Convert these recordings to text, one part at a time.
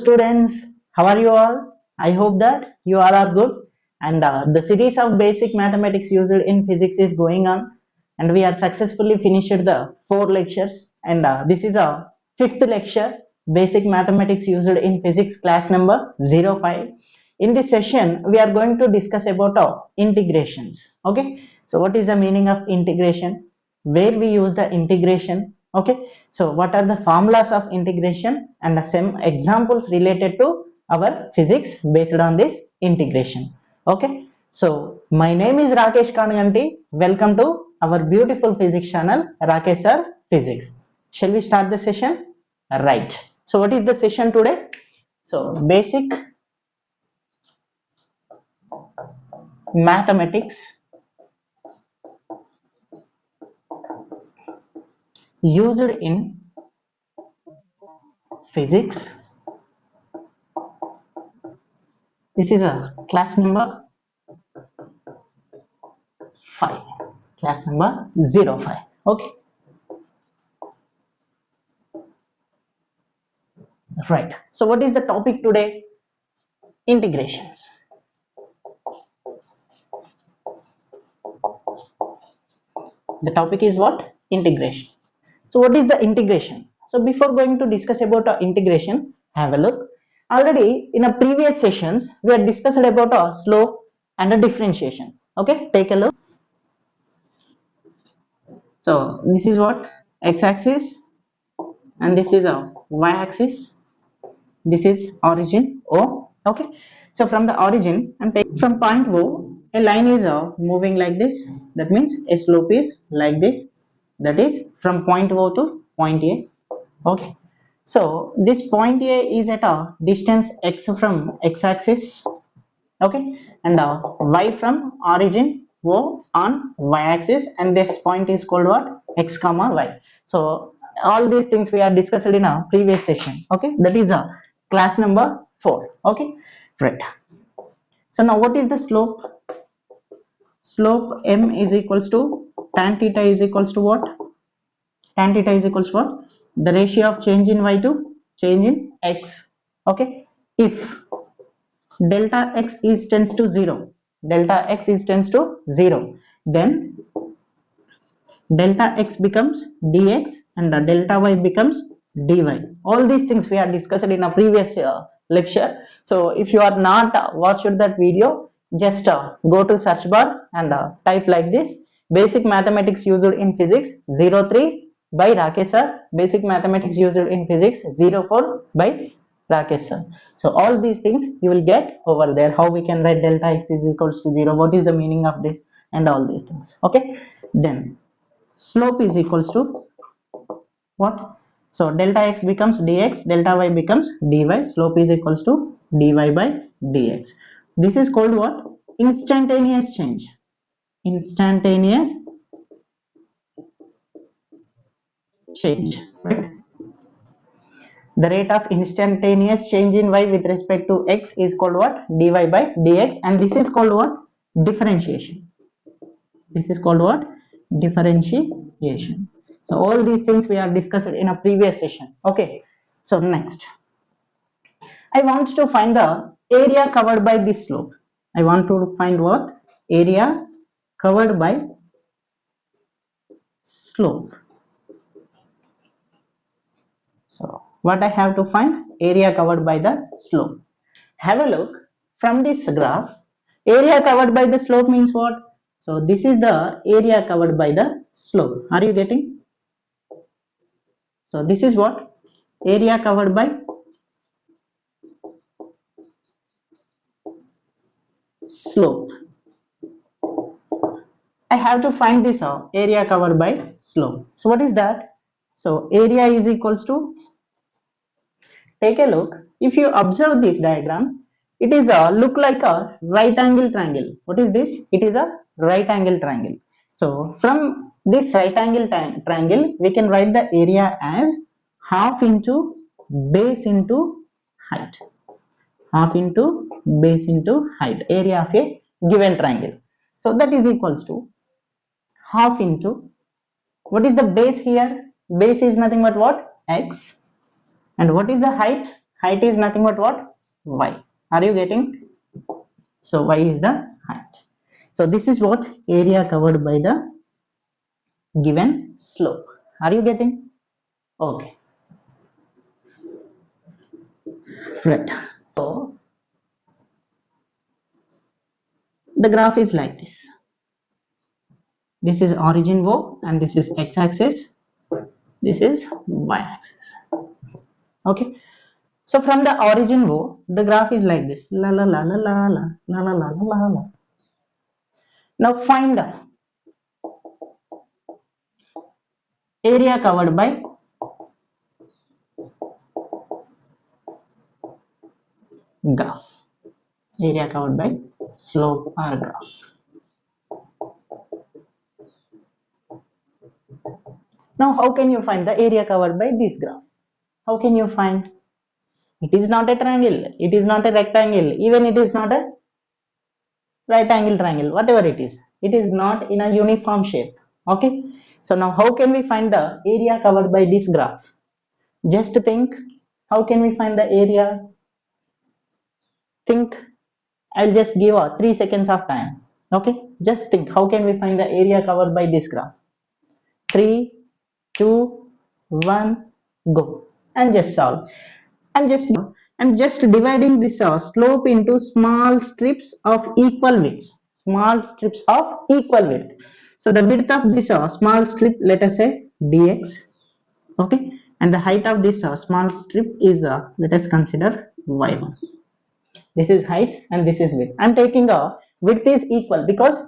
students, how are you all? I hope that you all are good. And the series of basic mathematics used in physics is going on, and we are successfully finished the 4 lectures. And this is a fifth lecture, basic mathematics used in physics, class number 05. In this session, we are going to discuss about integrations. Okay, so what is the meaning of integration? Where we use the integration? Okay, so what are the formulas of integration and some examples related to our physics based on this integration? Okay, so my name is Rakesh Kanaganti. Welcome to our beautiful physics channel, Rakesh Sir Physics. Shall we start the session? Right. So what is the session today? So basic mathematics used in physics. This is a class number 5, class number 05. Okay, right. So what is the topic today? Integrations. The topic is what? Integration. So what is the integration? So before going to discuss about integration, have a look. Already in a previous sessions we had discussed about slope and a differentiation. Okay, take a look. So this is what? X-axis, and this is a y-axis. This is origin O. Okay, so from the origin and from point O, a line is moving like this. That means a slope is like this. That is from point O to point A. Okay, so this point A is at a distance x from x-axis. Okay, and y from origin O on y-axis, and this point is called what? X comma y. So all these things we are discussed in a previous session. Okay, that is a class number 4. Okay, right. So now what is the slope? Slope m is equals to tan theta is equals to what? Tan theta is equals to what? The ratio of change in y to change in x. Okay, if delta x is tends to 0, delta x is tends to 0, then delta x becomes dx and the delta y becomes dy. All these things we are discussed in a previous lecture. So if you are not watched that video, just go to search bar and type like this: basic mathematics used in physics 03 by Rakesh sir, basic mathematics used in physics 04 by Rakesh sir. So all these things you will get over there. How we can write delta x is equals to 0, what is the meaning of this, and all these things. Okay, then slope is equals to what? So delta x becomes dx, delta y becomes dy. Slope is equals to dy by dx. This is called what? Instantaneous change. Instantaneous change, right? The rate of instantaneous change in y with respect to x is called what? Dy by dx, and this is called what? Differentiation. This is called what? Differentiation. So all these things we are discussed in a previous session. Okay, so next I want to find the area covered by this slope. I want to find what? Area covered by slope. So what I have to find? Area covered by the slope. Have a look from this graph. Area covered by the slope means what? So this is the area covered by the slope. Are you getting? So this is what? Area covered by slope. I have to find this area covered by slope. So what is that? So area is equals to, take a look. If you observe this diagram, it is a look like a right angle triangle. What is this? It is a right angle triangle. So from this right angle triangle, we can write the area as half into base into height. Half into base into height. Area of a given triangle. So that is equals to half into, what is the base here? Base is nothing but what? X. And what is the height? Height is nothing but what? Y. Are you getting? So y is the height. So this is what area covered by the given slope. Are you getting? Okay. Right. So the graph is like this. This is origin O and this is x-axis. This is y-axis. Okay. So from the origin O, the graph is like this. La la la la la la la la la la la. Now find the area covered by graph. Area covered by slope or graph. Now how can you find the area covered by this graph? How can you find? It is not a triangle. It is not a rectangle. Even it is not a right angle triangle. Whatever it is. It is not in a uniform shape. Okay. So now how can we find the area covered by this graph? Just think. How can we find the area? Think. I'll just give 3 seconds of time. Okay. Just think. How can we find the area covered by this graph? 3, 2, 1, go. And just solve. I'm just dividing this slope into small strips of equal width. Small strips of equal width. So the width of this small strip, let us say dx. Okay. And the height of this small strip is, let us consider y1. This is height and this is width. I'm taking a width is equal because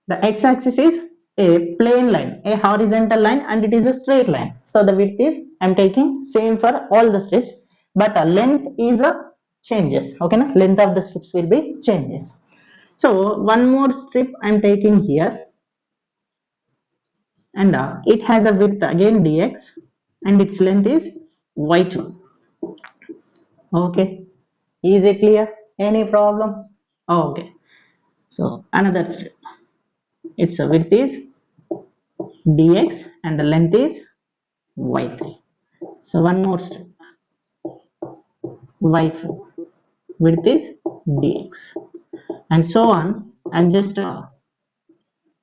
the x-axis is a plane line, a horizontal line, and it is a straight line. So the width is, I'm taking same for all the strips, but a length is a changes. Okay, na? Length of the strips will be changes. So one more strip I'm taking here, and it has a width again dx, and its length is y2. Okay, is it clear? Any problem? Okay. So another strip, its width is dx and the length is y3. So one more strip, y4, width is dx, and so on. And just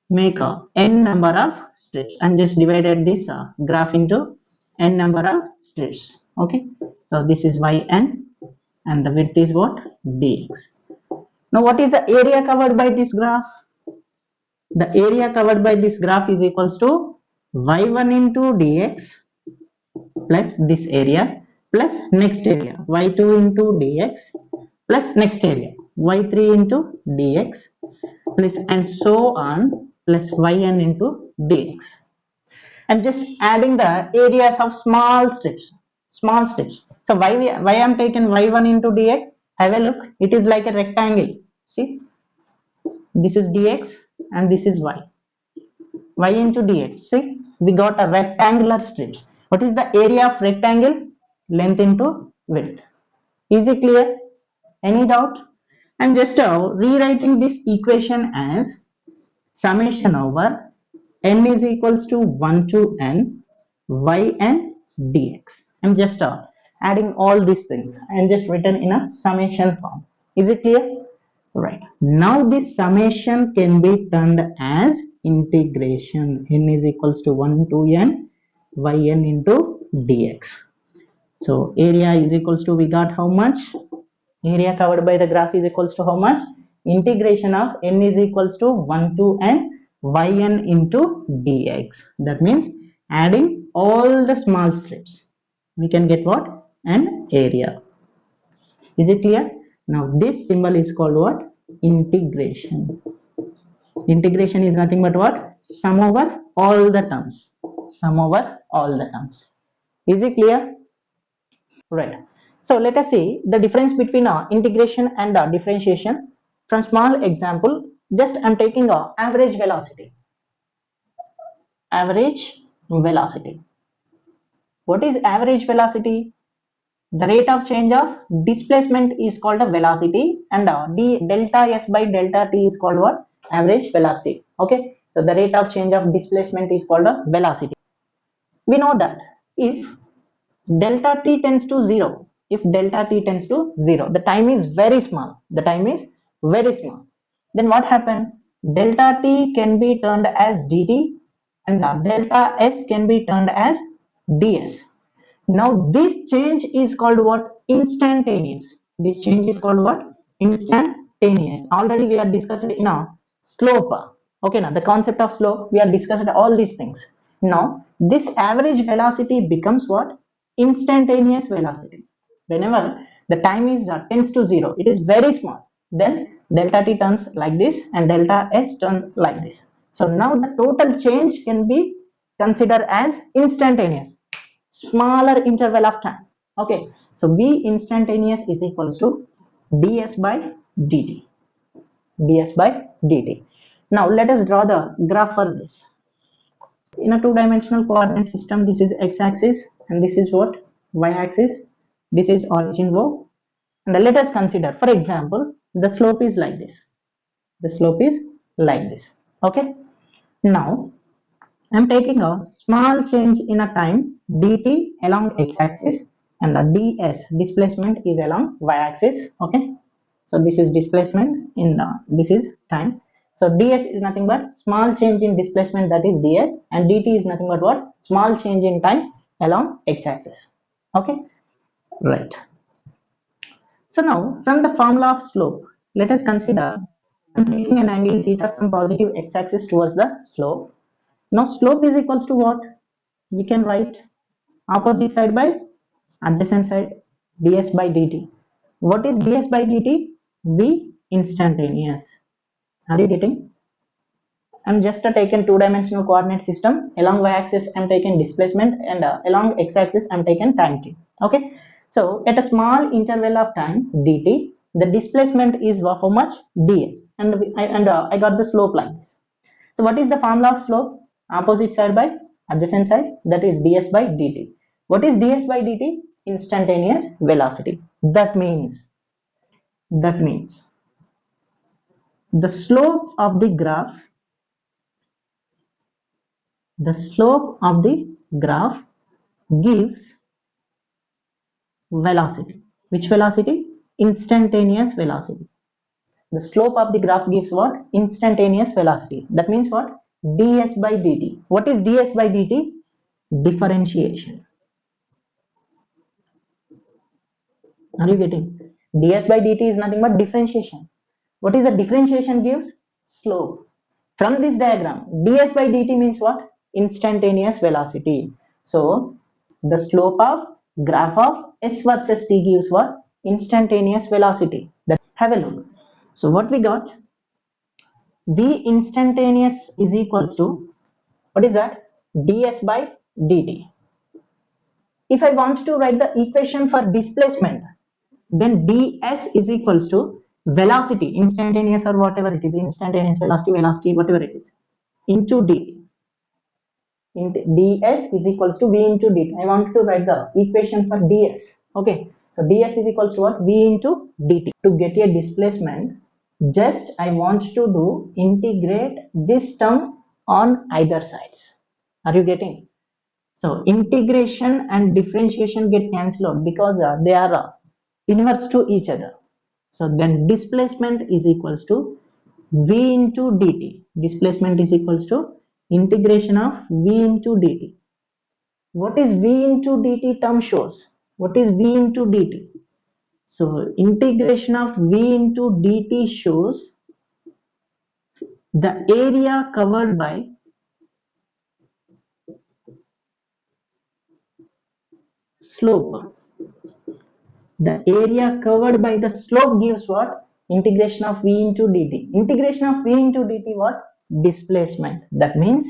make a n number of strips and just divided this graph into n number of strips. Okay, so this is yn and the width is what? Dx. Now what is the area covered by this graph? The area covered by this graph is equals to y1 into dx plus this area plus next area y2 into dx plus next area y3 into dx plus and so on plus yn into dx. I'm just adding the areas of small strips. Small strips. So why I'm taking y1 into dx? Have a look. It is like a rectangle. See, this is dx and this is y. Y into dx. See, we got a rectangular strips. What is the area of rectangle? Length into width. Is it clear? Any doubt? I'm just rewriting this equation as summation over n is equals to 1 to n yn dx. I'm just adding all these things and just written in a summation form. Is it clear? Right. Now this summation can be turned as integration. N is equals to 1 to n yn into dx. So area is equals to, we got how much? Area covered by the graph is equals to how much? Integration of n is equals to 1 to n yn into dx. That means adding all the small strips, we can get what? An area. Is it clear? Now this symbol is called what? Integration. Integration is nothing but what? Sum over all the terms. Sum over all the terms. Is it clear? Right. So let us see the difference between integration and differentiation. From small example, just I'm taking average velocity. Average velocity. What is average velocity? The rate of change of displacement is called a velocity, and delta s by delta t is called what? Average velocity. Okay. So the rate of change of displacement is called a velocity. We know that if delta t tends to 0, if delta t tends to 0. The time is very small. The time is very small. Then what happened? Delta t can be turned as dt and delta s can be turned as ds. Now this change is called what? Instantaneous. This change is called what? Instantaneous. Already we are discussed in a slope. Okay, now the concept of slope, we are discussed all these things. Now this average velocity becomes what? Instantaneous velocity. Whenever the time is tends to 0, it is very small. Then delta t turns like this and delta s turns like this. So now the total change can be considered as instantaneous, smaller interval of time. Okay, so v instantaneous is equals to ds by dt, ds by dt. Now let us draw the graph for this. In a two-dimensional coordinate system, this is x-axis and this is what? Y-axis. This is origin o. And let us consider, for example, the slope is like this. The slope is like this. Okay, now I'm taking a small change in a time dt along x-axis and the ds displacement is along y-axis. Okay, so this is displacement in this is time. So ds is nothing but small change in displacement, that is ds, and dt is nothing but what? Small change in time along x-axis. Okay, right. So now from the formula of slope, let us consider I'm taking an angle theta from positive x-axis towards the slope. Now slope is equals to what? We can write opposite side by adjacent side, ds by dt. What is ds by dt? V instantaneous. Are you getting? I'm just taken two-dimensional coordinate system. Along y-axis I'm taken displacement and along x-axis I'm taken time t. Okay, so at a small interval of time dt, the displacement is how much? ds, and I got the slope like this. So what is the formula of slope? Opposite side by adjacent side, that is ds by dt. What is ds by dt? Instantaneous velocity. That means the slope of the graph, the slope of the graph gives velocity. Which velocity? Instantaneous velocity. The slope of the graph gives what? Instantaneous velocity. That means what? ds by dt. What is ds by dt? Differentiation. Are you getting? ds by dt is nothing but differentiation. What is the differentiation gives? Slope. From this diagram, ds by dt means what? Instantaneous velocity. So the slope of graph of s versus t gives what? Instantaneous velocity. Have a look. So what we got? V instantaneous is equals to, what is that? ds by dt. If I want to write the equation for displacement, then ds is equals to velocity, instantaneous or whatever it is, instantaneous velocity, whatever it is, into dt. ds is equals to v into dt. I want to write the equation for ds. Okay, so ds is equals to what? V into dt. To get a displacement, just I want to do integrate this term on either sides. Are you getting? So integration and differentiation get cancelled out because they are inverse to each other. So then displacement is equals to v into dt. Displacement is equals to integration of v into dt. What is v into dt term shows? What is v into dt? So integration of v into dt shows the area covered by slope. The area covered by the slope gives what? Integration of v into dt. Integration of v into dt what? Displacement. That means,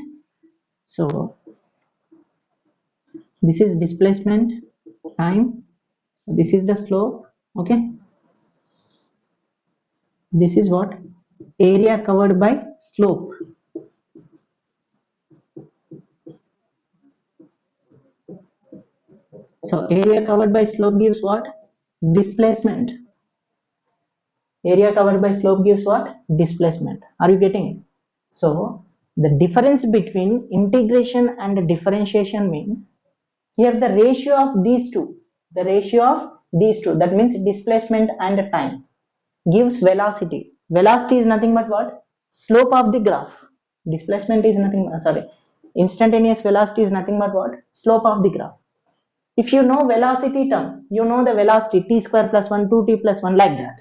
so this is displacement time, this is the slope. Okay, this is what? Area covered by slope. So area covered by slope gives what? Displacement. Area covered by slope gives what? Displacement. Are you getting it? So the difference between integration and differentiation means, here the ratio of these two, the ratio of these two, that means displacement and time, gives velocity. Velocity is nothing but what? Slope of the graph. Displacement is nothing, sorry, instantaneous velocity is nothing but what? Slope of the graph. If you know velocity term, you know the velocity t square plus 1, 2t plus 1, like that.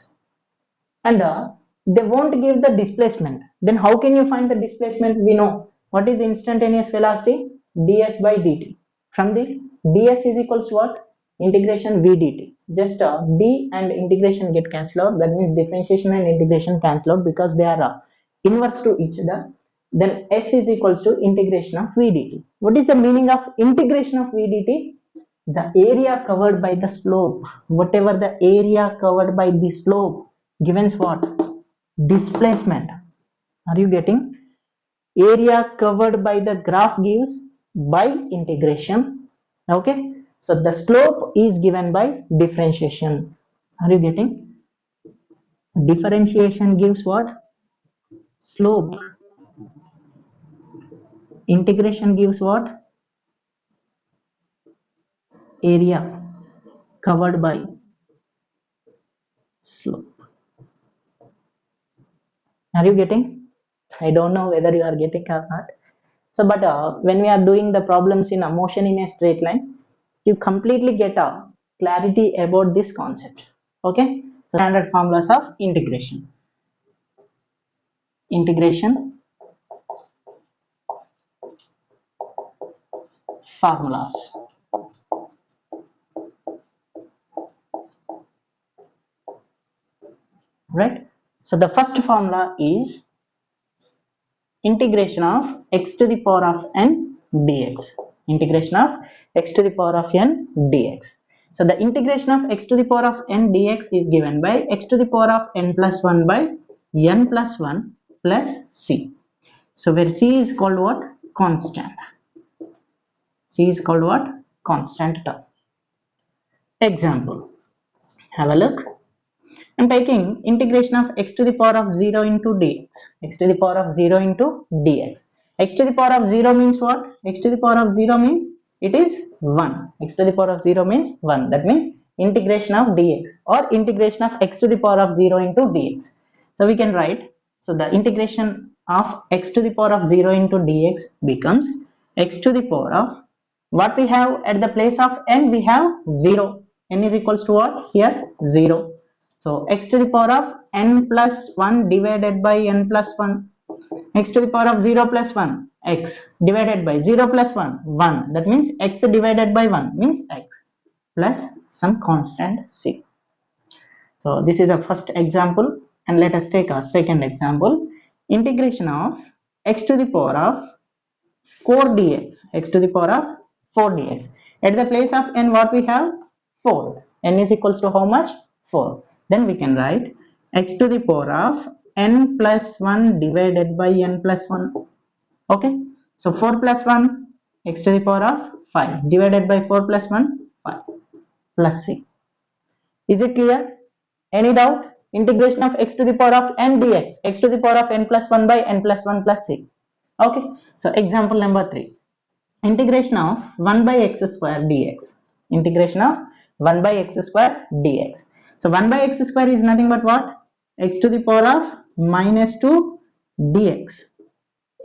And they won't give the displacement. Then how can you find the displacement? We know what is instantaneous velocity? ds by dt. From this, ds is equals to what? Integration v dt. Just d and integration get cancelled out. That means differentiation and integration cancel out because they are inverse to each other. Then s is equals to integration of v dt. What is the meaning of integration of v dt? The area covered by the slope, whatever the area covered by the slope, given what? Displacement. Are you getting? Area covered by the graph gives by integration. Okay, so the slope is given by differentiation. Are you getting? Differentiation gives what? Slope. Integration gives what? Area covered by slope. Are you getting? I don't know whether you are getting or not. So, but when we are doing the problems in a motion in a straight line, you completely get a clarity about this concept. Okay, so standard formulas of integration. Integration formulas. Right. So the first formula is integration of x to the power of n dx. Integration of x to the power of n dx. So the integration of x to the power of n dx is given by x to the power of n plus 1 by n plus 1 plus c. So where c is called what? Constant. C is called what? Constant term. Example. Have a look. I'm taking integration of x to the power of 0 into dx. X to the power of 0 into dx. X to the power of 0 means what? X to the power of 0 means it is 1. X to the power of 0 means 1. That means integration of dx or integration of x to the power of 0 into dx. So we can write, so the integration of x to the power of 0 into dx becomes x to the power of, what we have at the place of n, we have 0. N is equals to what? Here 0. So x to the power of n plus 1 divided by n plus 1. X to the power of 0 plus 1, x divided by 0 plus 1, 1. That means x divided by 1 means x plus some constant c. So this is a first example, and let us take a second example. Integration of x to the power of 4 dx. X to the power of 4 dx. At the place of n, what we have? 4. N is equals to how much? 4. Then we can write x to the power of n plus 1 divided by n plus 1. Okay, so 4 plus 1, x to the power of 5 divided by 4 plus 1, 5 plus c. Is it clear? Any doubt? Integration of x to the power of n dx. X to the power of n plus 1 by n plus 1 plus c. Okay, so example number 3. Integration of 1 by x square dx. Integration of 1 by x square dx. So 1 by x square is nothing but what? X to the power of minus 2 dx.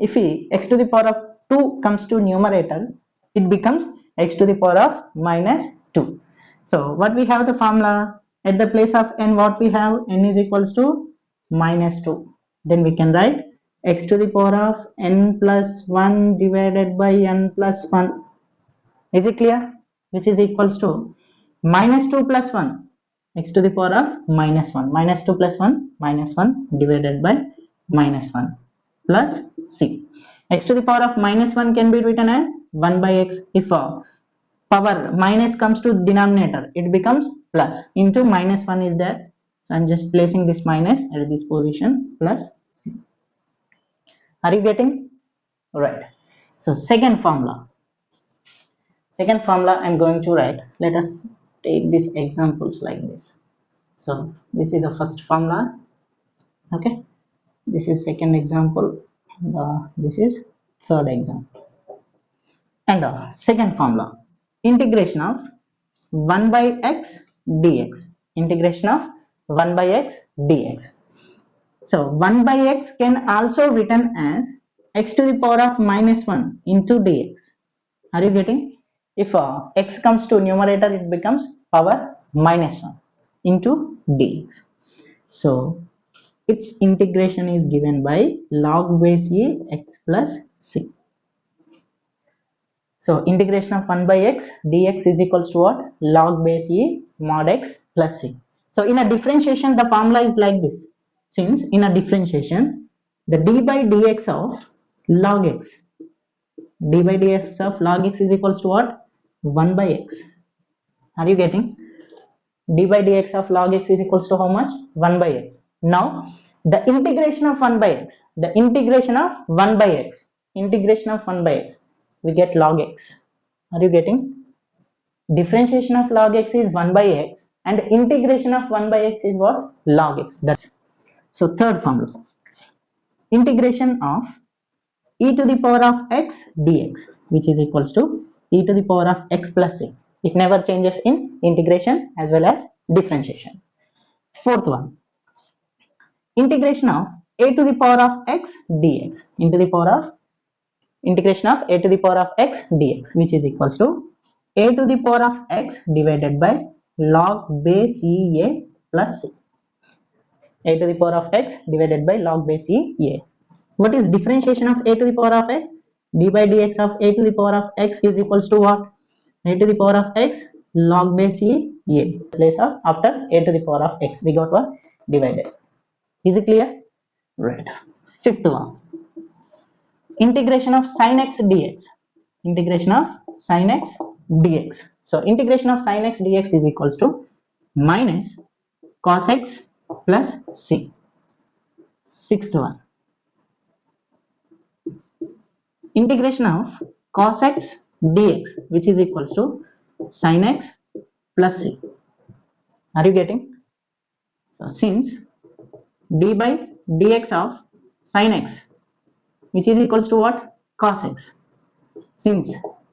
If we x to the power of 2 comes to numerator, it becomes x to the power of minus 2. So what we have the formula? At the place of n, what we have? N is equals to minus 2. Then we can write x to the power of n plus 1 divided by n plus 1. Is it clear? Which is equals to minus 2 plus 1, x to the power of minus 1. Minus 2 plus 1, minus 1 divided by minus 1 plus c. X to the power of minus 1 can be written as 1 by x. If power minus comes to denominator, it becomes plus. Into minus 1 is there. So I'm just placing this minus at this position plus c. Are you getting? Right. So second formula. Second formula I'm going to write. Let us take these examples like this. So this is a first formula. Okay. This is second example. This is third example. And second formula. Integration of 1 by x dx. Integration of 1 by x dx. So 1 by x can also written as x to the power of minus 1 into dx. Are you getting? If x comes to numerator, it becomes power minus 1 into dx. So its integration is given by log base e x plus c. So integration of 1 by x dx is equals to what? Log base e mod x plus c. So in a differentiation, the formula is like this. Since in a differentiation, the d by dx of log x, d by dx of log x is equals to what? 1 by x. Are you getting? D by dx of log x is equals to how much? 1 by x. Now the integration of 1 by x, the integration of 1 by x, integration of 1 by x, we get log x. Are you getting? Differentiation of log x is 1 by x and integration of 1 by x is what? Log x. That's so third formula. Integration of e to the power of x dx, which is equals to e to the power of x plus c. It never changes in integration as well as differentiation. Fourth one, integration of a to the power of x dx into the power of integration of a to the power of x dx, which is equals to a to the power of x divided by log base e a plus c. A to the power of x divided by log base e a. What is differentiation of a to the power of x? D by dx of a to the power of x is equals to what? A to the power of x log base e a. Place of after a to the power of x, we got what? Divided. Is it clear? Right. Fifth one, integration of sin x dx. Integration of sin x dx. So integration of sin x dx is equals to minus cos x plus c. Sixth one, integration of cos x dx, which is equals to sin x plus c. Are you getting? So since d by dx of sin x, which is equals to what? Cos x. Since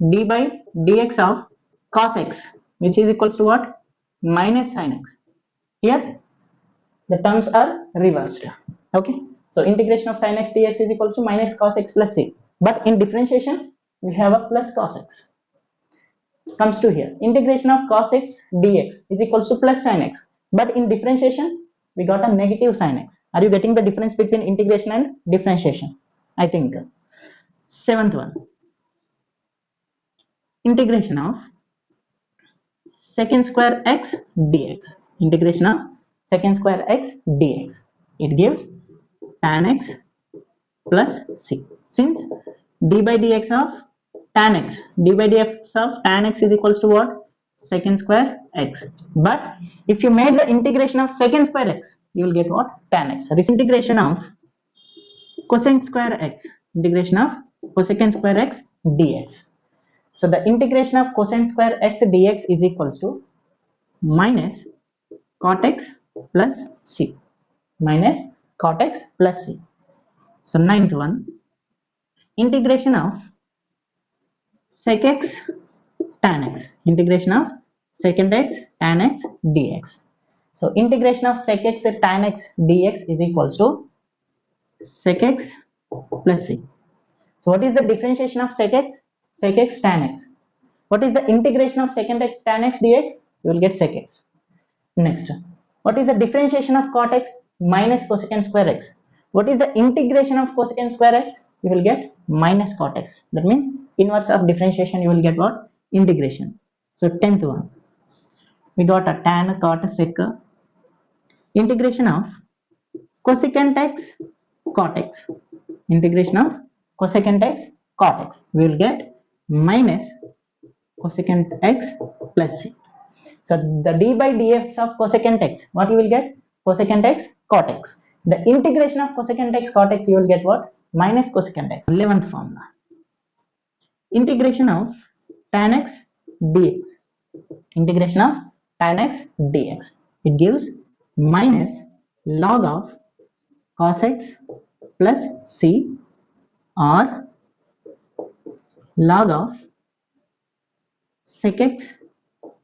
d by dx of cos x, which is equals to what? Minus sin x. Here the terms are reversed. Okay. So integration of sin x dx is equals to minus cos x plus c. But in differentiation, we have a plus cos x. Comes to here, integration of cos x dx is equals to plus sin x, but in differentiation we got a negative sin x. Are you getting the difference between integration and differentiation? I think. Seventh one, integration of secant square x dx. Integration of secant square x dx, it gives tan x plus c. Since d by dx of tan x, d by dx of tan x is equals to what? Secant square x. But if you made the integration of secant square x, you will get what? Tan x. This integration of cosine square x, integration of cosecant square x dx. So the integration of cosine square x dx is equals to minus cot x plus c, minus cot x plus c. So ninth one, integration of sec x tan x, integration of secant x tan x dx. So integration of sec x tan x dx is equals to sec x plus c. So what is the differentiation of sec x? Sec x tan x. What is the integration of secant x tan x dx? You will get sec x. Next, what is the differentiation of cot x? Minus cosecant square x. What is the integration of cosecant square x? You will get minus cot x. That means inverse of differentiation, you will get what? Integration. So 10th one, we got a tan cot sec integration of cosecant x cot x. Integration of cosecant x cot x. We will get minus cosecant x plus c. So the d by dx of cosecant x, what you will get? Cosecant x cot x. The integration of cosecant x cot x, you will get what? Minus cosecant x. 11th formula, integration of tan x dx. Integration of tan x dx, it gives minus log of cos x plus c or log of sec x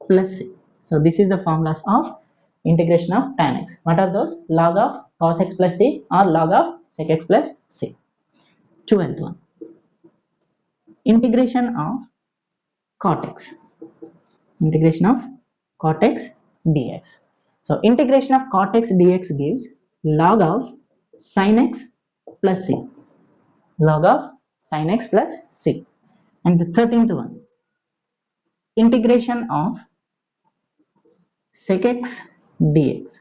plus c. So this is the formulas of integration of tan x. What are those? Log of cos x plus c or log of sec x plus c. 12th one, integration of cot x. Integration of cot x dx. So integration of cot x dx gives log of sin x plus c. Log of sin x plus c. And the 13th one, integration of sec x dx.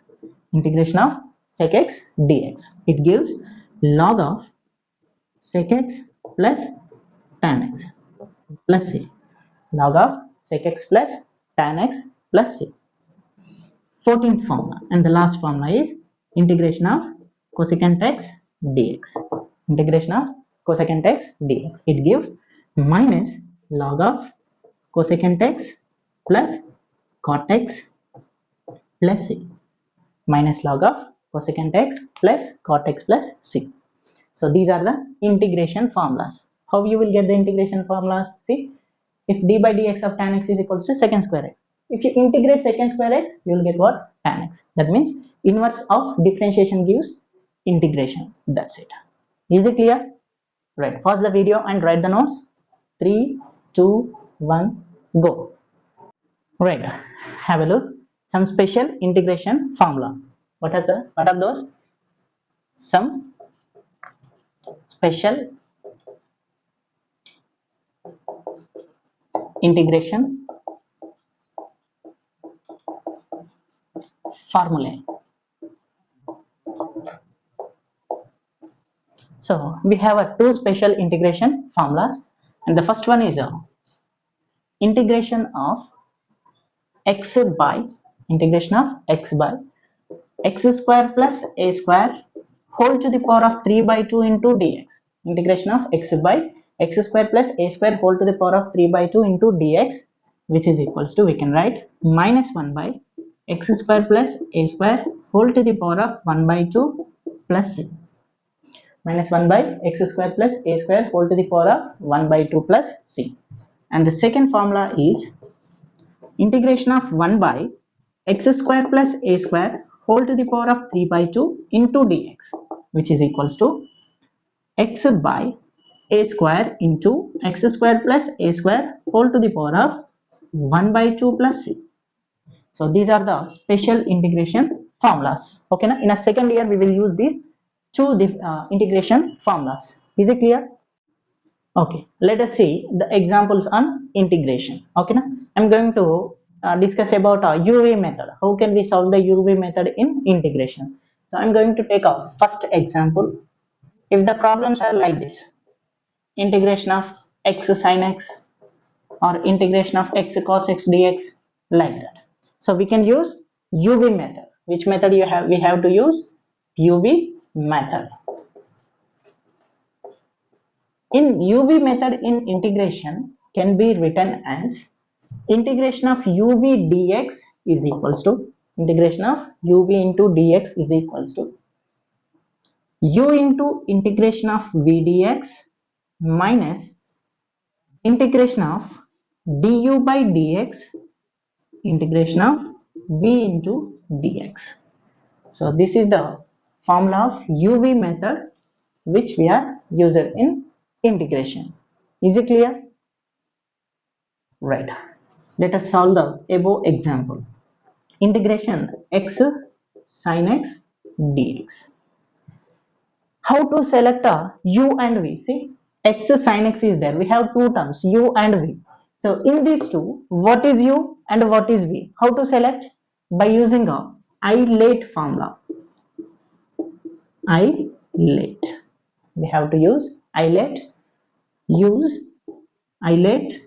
Integration of sec x dx. It gives log of sec x plus tan x plus c. Log of sec x plus tan x plus c. 14th formula and the last formula is integration of cosecant x dx. Integration of cosecant x dx. It gives minus log of cosecant x plus cot x plus c. Minus log of cosecant x plus cot x plus c. So these are the integration formulas. How you will get the integration formulas? See, if d by dx of tan x is equals to secant square x. If you integrate secant square x, you will get what? Tan x. That means inverse of differentiation gives integration. That's it. Is it clear? Right. Pause the video and write the notes. 3, 2, 1, go. Right. Have a look. Some special integration formula. What are those? Some special integration formulae. So we have two special integration formulas, and the first one is integration of x by integration of x by x square plus a square whole to the power of 3 by 2 into dx. Integration of x by x square plus a square whole to the power of 3 by 2 into dx, which is equals to, we can write minus 1 by x square plus a square whole to the power of 1 by 2 plus c. Minus 1 by x square plus a square whole to the power of 1 by 2 plus c. And the second formula is integration of 1 by x square plus a square whole to the power of 3 by 2 into dx, which is equals to x by a square into x square plus a square whole to the power of 1 by 2 plus c. So these are the special integration formulas. Okay, now in a second year we will use these two integration formulas. Is it clear? Okay, let us see the examples on integration. Okay, now I'm going to discuss about a UV method. How can we solve the UV method in integration? So I'm going to take a first example. If the problems are like this, integration of x sin x or integration of x cos x dx, like that. So we can use UV method. Which method you have? We have to use UV method. In UV method in integration can be written as integration of UV dx is equals to integration of UV into dx is equals to U into integration of V dx minus integration of du by dx integration of V into dx. So this is the formula of UV method which we are using in integration. Is it clear? Right. Let us solve the above example. Integration x sin x dx. How to select a u and v? See, x sin x is there. We have two terms, u and v. So in these two, what is u and what is v? How to select? By using a ILATE formula. ILATE. We have to use ILATE. Use ILATE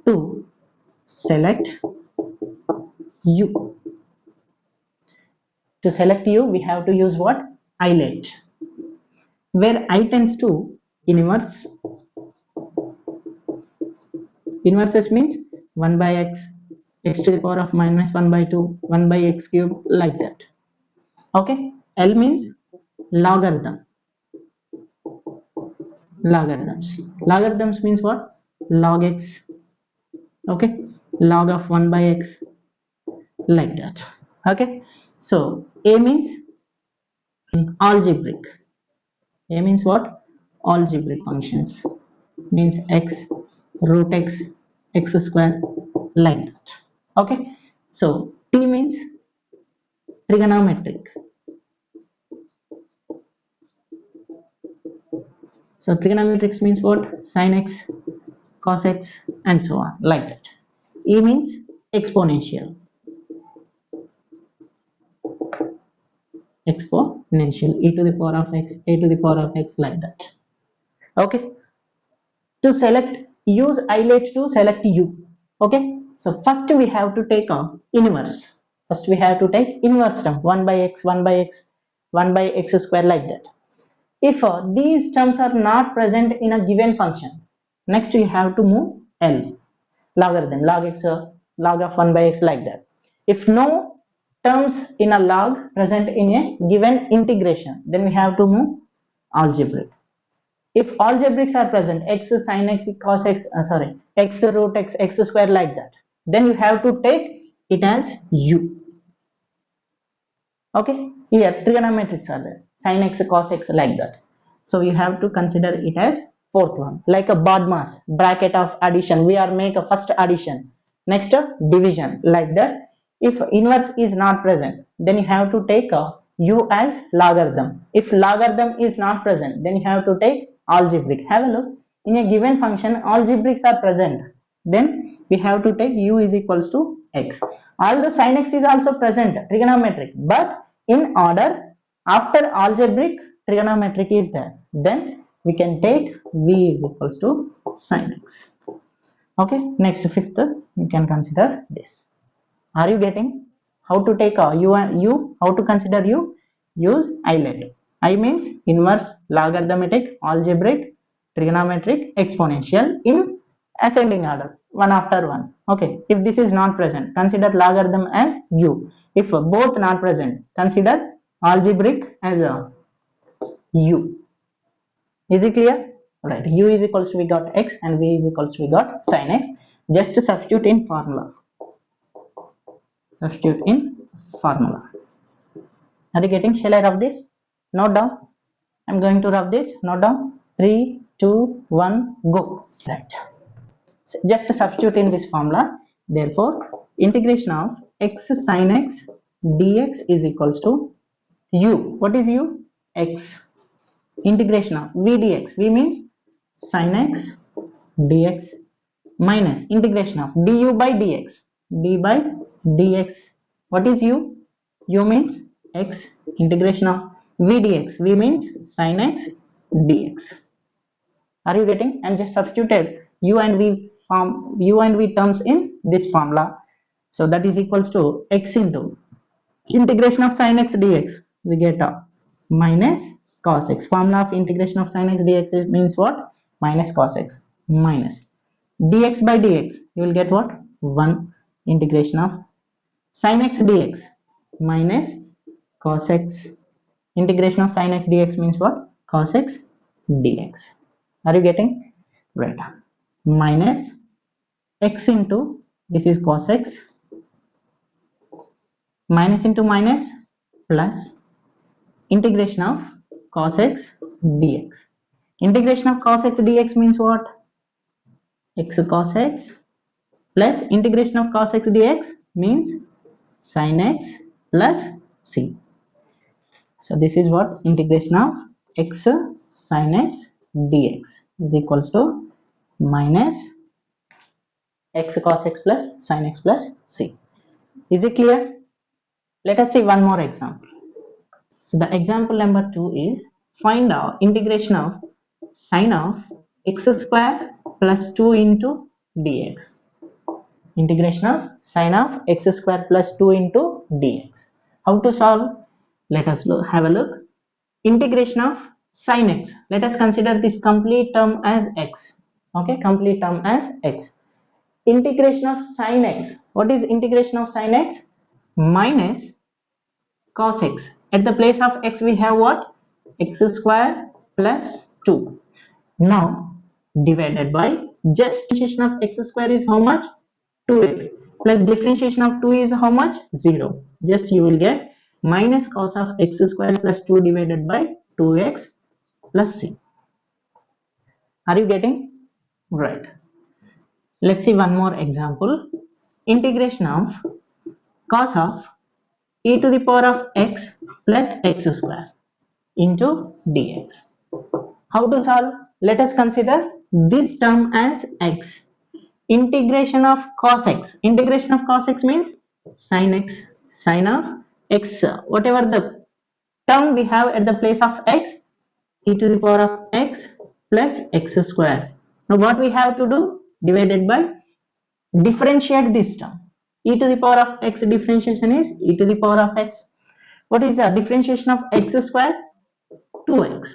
to select u. To select u, we have to use what? ILATE. Where I tends to inverse. Inverses means 1 by x, x to the power of minus 1 by 2, 1 by x cube, like that. Okay. L means logarithm. Logarithms. Logarithms means what? Log x. Okay. Log of 1 by x. like that. Okay, so A means algebraic. A means what? Algebraic functions. Means x, root x, x square, like that. Okay, so T means trigonometric. So trigonometrics means what? Sin x, cos x, and so on, like that. E means exponential. Exponential. E to the power of x, a to the power of x, like that. Okay. To select, use eyelet to select u. Okay. So first we have to take a inverse. First we have to take inverse term, 1 by x, 1 by x, 1 by x square, like that. If these terms are not present in a given function, next you have to move L, logarithm, log x, log of 1 by x, like that. If no terms in a log present in a given integration, then we have to move algebraic. If algebraics are present, x sin x cos x, x root x, x square, like that, then you have to take it as u. Okay, here trigonometrics are there, sin x cos x, like that. So you have to consider it as fourth one, like a BODMAS, bracket of addition. We are make a first addition, next division, like that. If inverse is not present, then you have to take a u as logarithm. If logarithm is not present, then you have to take algebraic. Have a look, in a given function algebraics are present, then we have to take u is equals to x. Although sin x is also present, trigonometric, but in order, after algebraic, trigonometric is there, then we can take v is equals to sin x. Okay, next fifth, you can consider this. Are you getting how to take a u, how to consider u? Use eyelet. I means inverse, logarithmic, algebraic, trigonometric, exponential in ascending order, one after one. Okay, if this is not present, consider logarithm as u. If both not present, consider algebraic as a u. Is it clear? Right, u is equals to, we got x, and v is equals to, we got sin x. Just substitute in formula. Substitute in formula. Are you getting? Shall I rub this? Note down. I'm going to rub this. Note down. 3, 2, 1, go. Right. So just substitute in this formula. Therefore, integration of x sin x dx is equals to u. What is u? X. Integration of v dx. V means sin x dx minus integration of du by dx. D by dx. What is u? U means x, integration of v dx. V means sin x dx. Are you getting? And just substituted u and v terms in this formula. So that is equals to x into integration of sin x dx. We get a minus cos x. Formula of integration of sin x dx means what? Minus cos x minus dx by dx. You will get what? 1 integration of sin x dx minus cos x. Integration of sin x dx means what? Cos x dx. Are you getting? Right. Minus x into, this is cos x, minus into minus, plus integration of cos x dx. Integration of cos x dx means what? X cos x plus integration of cos x dx means sin x plus c. So this is what? Integration of x sin x dx is equals to minus x cos x plus sin x plus c. Is it clear? Let us see one more example. So the example number 2 is, find out integration of sin of x square plus 2 into dx. Integration of sin of x square plus 2 into dx. How to solve? Let us have a look. Integration of sin x. Let us consider this complete term as x. Okay, complete term as x. Integration of sin x. What is integration of sin x? Minus cos x. At the place of x we have what? X square plus 2. Now divided by, just integration of x square is how much? 2x. plus differentiation of 2 is how much? 0. Just you will get minus cos of x square plus 2 divided by 2x plus c. Are you getting? Right. Let's see one more example. Integration of cos of e to the power of x plus x square into dx. How to solve? Let us consider this term as x. Integration of cos x. Integration of cos x means sin x, sin of x, whatever the term we have at the place of x, e to the power of x plus x square. Now what we have to do? Divided by, differentiate this term. E to the power of x differentiation is e to the power of x. What is the differentiation of x square? 2x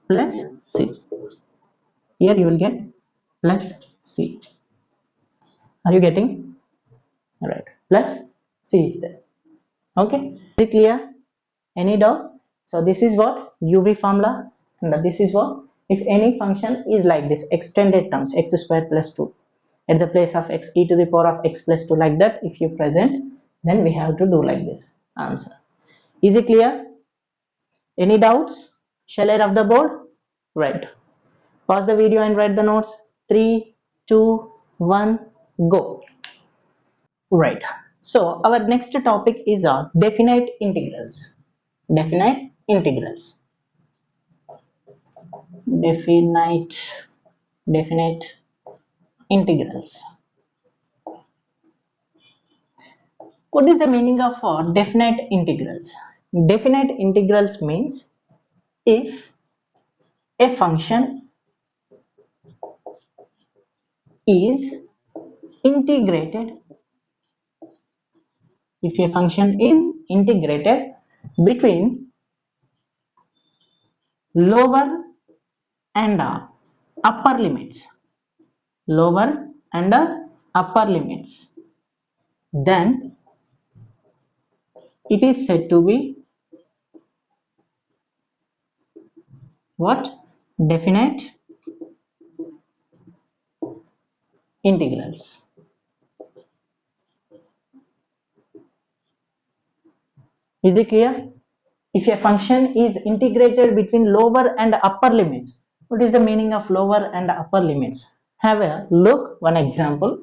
plus c. Here you will get plus c. Are you getting? Right. Plus c is there. Okay. Is it clear? Any doubt? So this is what UV formula, and this is what, if any function is like this, extended terms x square plus 2 at the place of x, e to the power of x plus 2, like that if you present, then we have to do like this. Answer. Is it clear? Any doubts? Shall I rub the board? Right. Pause the video and write the notes. 3, 2, 1, go. Right. So our next topic is definite integrals. Definite integrals. Definite definite integrals. What is the meaning of definite integrals? Definite integrals means if a function is integrated, if a function is integrated between lower and upper limits, lower and upper limits, then it is said to be what? Definite integrals. Is it clear? If a function is integrated between lower and upper limits, what is the meaning of lower and upper limits? Have a look, one example.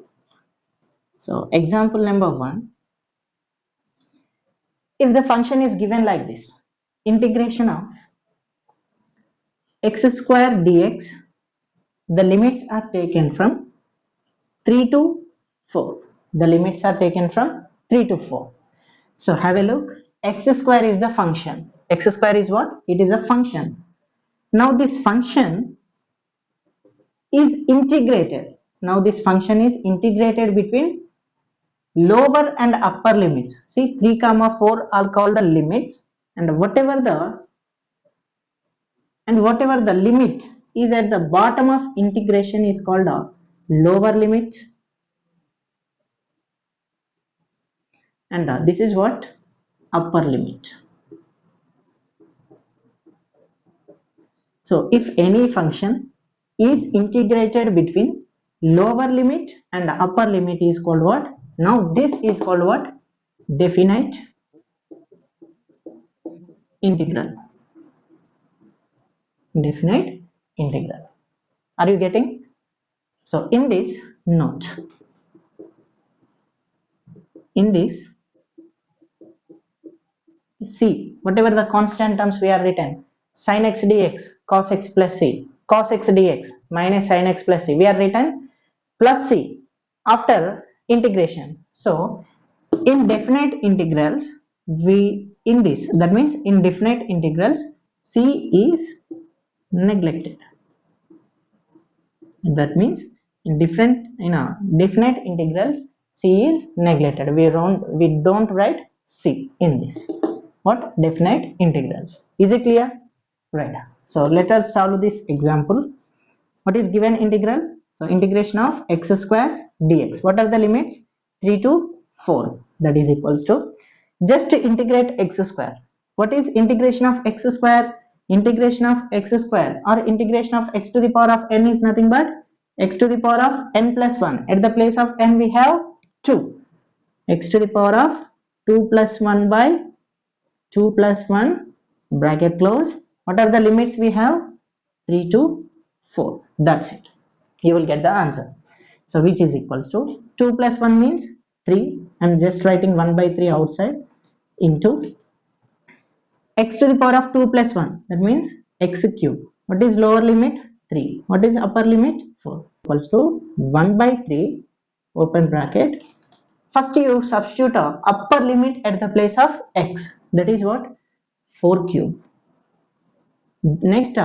So example number 1, if the function is given like this, integration of x square dx, the limits are taken from 3 to 4. The limits are taken from 3 to 4. So have a look. X square is the function. X square is what? It is a function. Now this function is integrated. Now this function is integrated between lower and upper limits. See, 3 comma 4 are called the limits, and whatever the limit is at the bottom of integration is called a lower limit, and this is what? Upper limit. So if any function is integrated between lower limit and upper limit is called what? Now this is called what? Definite integral. Definite integral. Are you getting? So in this note, in this, see, whatever the constant terms we are written, sin x dx, cos x plus c, cos x dx minus sin x plus c, we are written plus c after integration. So in definite integrals, that means in definite integrals, c is neglected. That means in definite integrals, c is neglected. We don't write c in this. What? Definite integrals. Is it clear? Right. So let us solve this example. What is given integral? So integration of x square dx. What are the limits? 3 to 4. That is equals to, just integrate x square. What is integration of x square? Integration of x square or integration of x to the power of n is nothing but x to the power of n plus 1. At the place of n we have 2. X to the power of 2 plus 1 by 2 plus 1 bracket close. What are the limits we have? 3 to 4. That's it. You will get the answer. So which is equals to 2 plus 1 means 3. I'm just writing 1 by 3 outside into x to the power of 2 plus 1. That means x cube. What is lower limit? 3. What is upper limit? 4. Equals to 1 by 3 open bracket. First you substitute a upper limit at the place of x. That is what? 4 cube. Next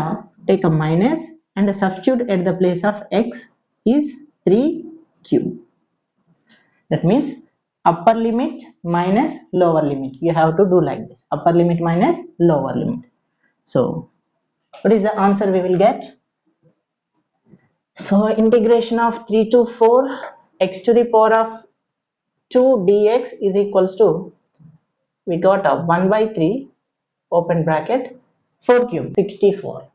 take a minus and substitute at the place of x is 3 cube. That means upper limit minus lower limit. You have to do like this. Upper limit minus lower limit. So what is the answer we will get? So integration of 3 to 4 x to the power of 2 dx is equals to, we got a 1 by 3 open bracket 4 cube 64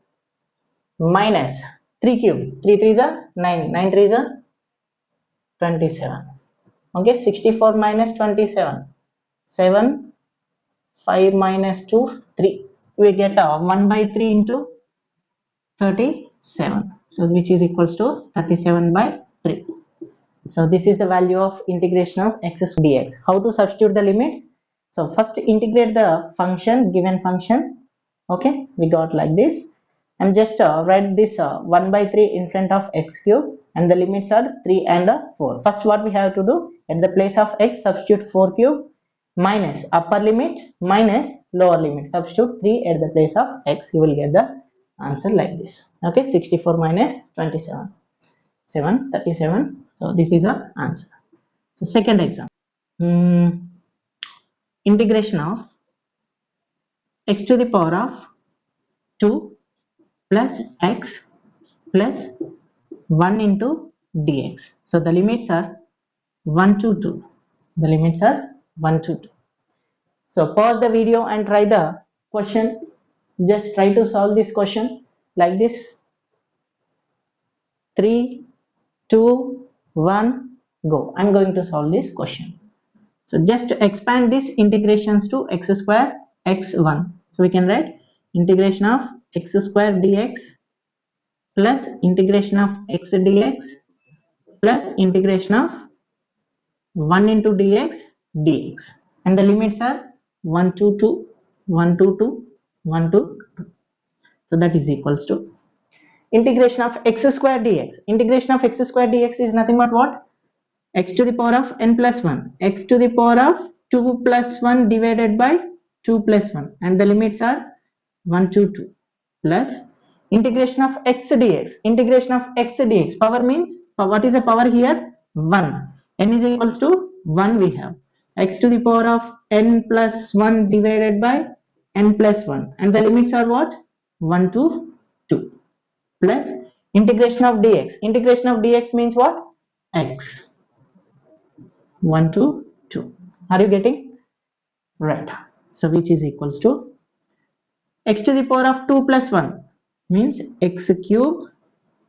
minus 3 cube 3 3s are 9 9 3s are 27. Okay, 64 minus 27 7 5 minus 2 3. We get a 1 by 3 into 37. So which is equals to 37 by 3. So this is the value of integration of x dx. How to substitute the limits? So first integrate the function, given function. Okay, we got like this. I'm just write this 1 by 3 in front of x cube and the limits are 3 and 4. First what we have to do, at the place of x substitute 4 cube minus upper limit minus lower limit. Substitute 3 at the place of x, you will get the answer like this. Okay, 64 minus 27. 37. So this is the answer. So second example, integration of x to the power of 2 plus x plus 1 into dx. So the limits are 1 to 2. The limits are 1 to 2. So pause the video and try the question. Just try to solve this question like this. 3, 2, 1, go. I'm going to solve this question. So just expand these integrations to x square x1. So we can write integration of x square dx plus integration of x dx plus integration of 1 into dx. And the limits are 1 to 2, 1 to 2, 1 to 2. So that is equals to integration of x square dx. Integration of x square dx is nothing but what? X to the power of n plus 1, x to the power of 2 plus 1 divided by 2 plus 1, and the limits are 1 to 2, plus integration of x dx. Integration of x dx, power means, what is the power here? 1. N is equals to 1 we have. X to the power of n plus 1 divided by n plus 1, and the limits are what? 1 to 2, plus integration of dx. Integration of dx means what? X. 1 to 2. Are you getting? Right. So which is equals to x to the power of 2 plus 1 means x cube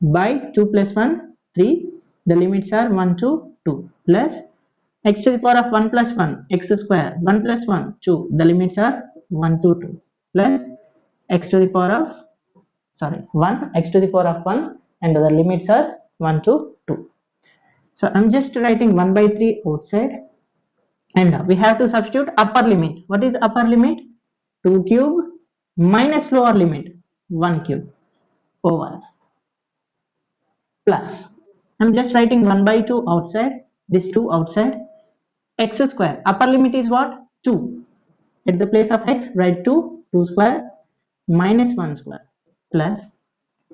by 2 plus 1 3. The limits are 1 to 2, plus x to the power of 1 plus 1 x square 1 plus 1 2. The limits are 1 to 2, plus x to the power of 1 x to the power of 1, and the limits are 1 to 2. So I'm just writing 1 by 3 outside, and we have to substitute upper limit. What is upper limit? 2 cube minus lower limit 1 cube over, plus I'm just writing 1 by 2 outside, this 2 outside, x square. Upper limit is what? 2. At the place of x write 2 square minus 1 square, plus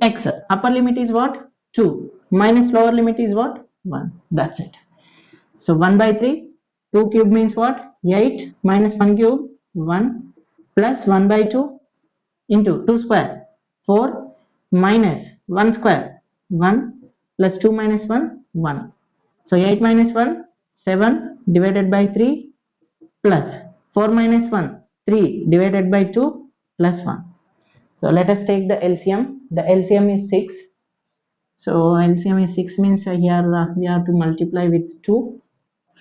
x. Upper limit is what? 2 minus lower limit is what? 1. That's it. So 1 by 3, 2 cube means what? 8 minus 1 cube 1, plus 1 by 2 into 2 square 4 minus 1 square 1, plus 2 minus 1 1. So 8 minus 1 7 divided by 3, plus 4 minus 1 3 divided by 2, plus 1. So let us take the LCM. The LCM is 6. So LCM is 6 means here we have to multiply with 2.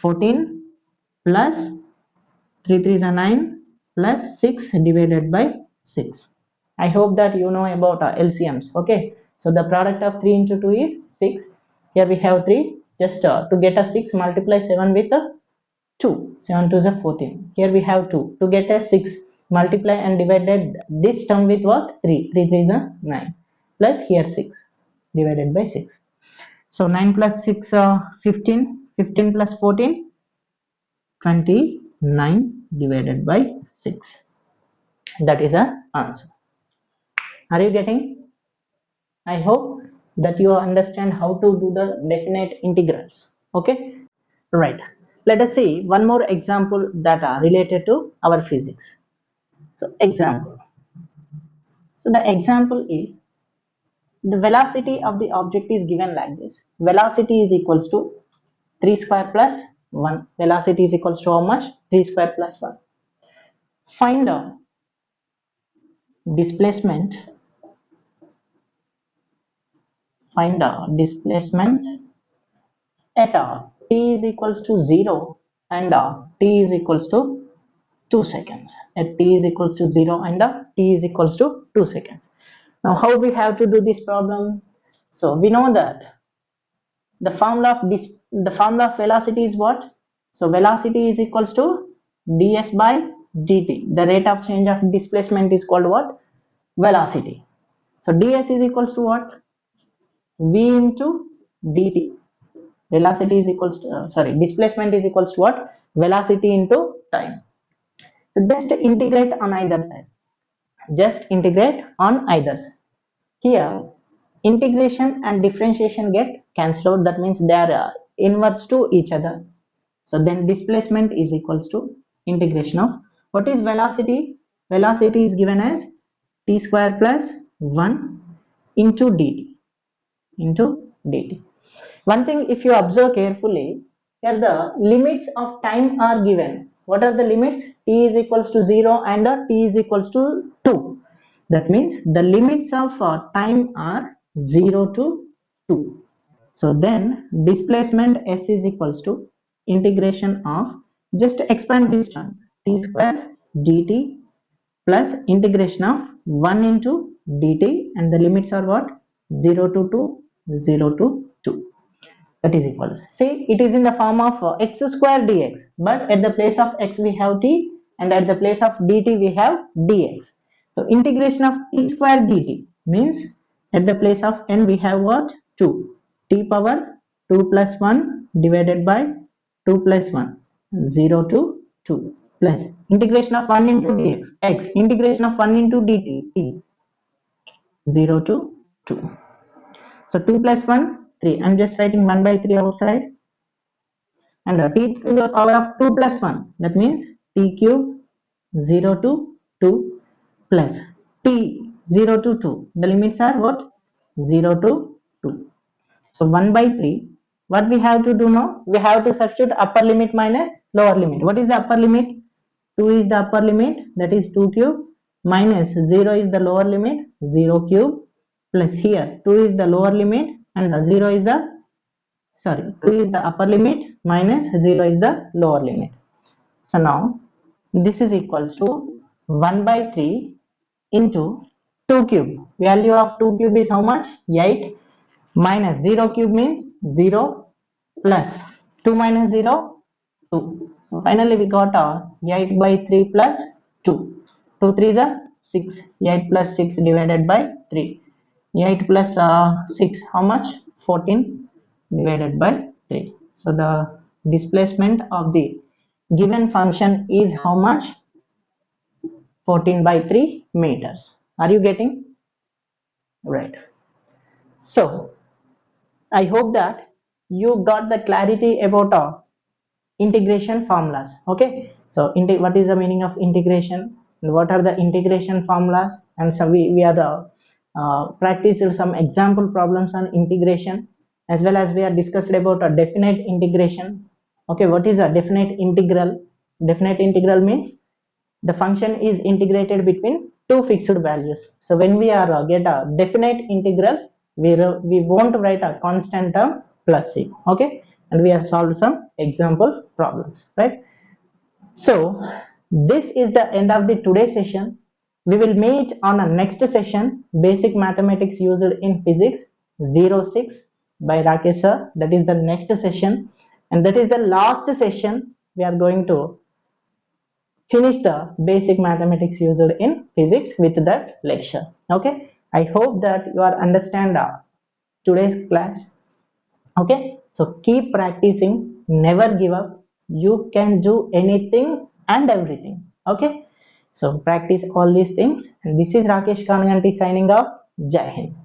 14 plus 3 3 is a 9 plus 6 divided by 6. I hope that you know about LCMs. Okay, so the product of 3 into 2 is 6. Here we have 3. Just to get a 6, multiply 7 with a 2. 7 2 is a 14. Here we have 2. To get a 6, multiply and divided this term with what? 3. 3 3 is a 9. Plus here 6 divided by 6. So 9 plus 6, 15. 15 plus 14, 29 divided by 6. That is our answer. Are you getting? I hope that you understand how to do the definite integrals. Okay, right. Let us see one more example that are related to our physics. So example. So the example is the velocity of the object is given like this. Velocity is equals to 3 square plus 1. Velocity is equals to how much? 3 square plus 1. Find the displacement. Find the displacement at t is equals to 0 and t is equals to 2 seconds. At t is equals to 0 and t is equals to 2 seconds. Now how we have to do this problem? So we know that the formula of velocity is what? So velocity is equals to ds by dt. The rate of change of displacement is called what? Velocity. So ds is equals to what? V into dt. Velocity is equals to displacement is equals to what? Velocity into time. So just integrate on either side. Just integrate on either side. Here integration and differentiation get cancelled out. That means they are inverse to each other. So then displacement is equals to integration of what is velocity? Velocity is given as t square plus 1 into dt. One thing, if you observe carefully, here the limits of time are given. What are the limits? T is equals to 0 and t is equals to 2. That means the limits of time are 0 to 2. So then displacement s is equals to integration of, just expand this term, t square dt plus integration of 1 into dt, and the limits are what? 0 to 2, 0 to 2. That is equals, see, it is in the form of x square dx, but at the place of x we have t and at the place of dt we have dx. So integration of t square dt means at the place of n we have what? 2, t power 2 plus 1 divided by 2 plus 1, 0 to 2, plus integration of 1 into dx, x, integration of 1 into dt, t, 0 to 2. So 2 plus 1, 3. I'm just writing 1 by 3 outside. And t to the power of 2 plus 1. That means t cube 0 to 2 plus t 0 to 2. The limits are what? 0 to 2. So 1 by 3. What we have to do now? We have to substitute upper limit minus lower limit. What is the upper limit? 2 is the upper limit, that is 2 cube, minus 0 is the lower limit, 0 cube, plus here 2 is the lower limit and 0 is the 2 is the upper limit minus 0 is the lower limit. So now this is equals to 1 by 3 into 2 cube. Value of 2 cube is how much? 8, minus 0 cube means 0, plus 2 minus 0, 2. So finally we got 8 by 3 plus 2. 2 3 is a 6. 8 plus 6 divided by 3. 8 plus 6, how much? 14 divided by 3. So the displacement of the given function is how much? 14 by 3 meters. Are you getting? Right. So I hope that you got the clarity about integration formulas. Okay, so what is the meaning of integration, what are the integration formulas, and so we are the practiced some example problems on integration, as well as we are discussed about a definite integration. Okay, what is a definite integral? Definite integral means the function is integrated between two fixed values. So when we are get a definite integrals, we won't write a constant term plus c. Okay, and we have solved some example problems, right? So this is the end of the today's session. We will meet on a next session, basic mathematics used in physics 06 by Rakesh sir. That is the next session, and that is the last session. We are going to finish the basic mathematics used in physics with that lecture. Okay, I hope that you are understand today's class. Okay, so keep practicing, never give up. You can do anything and everything. Okay, so practice all these things. And this is Rakesh Kanganti signing off. Jai Hind.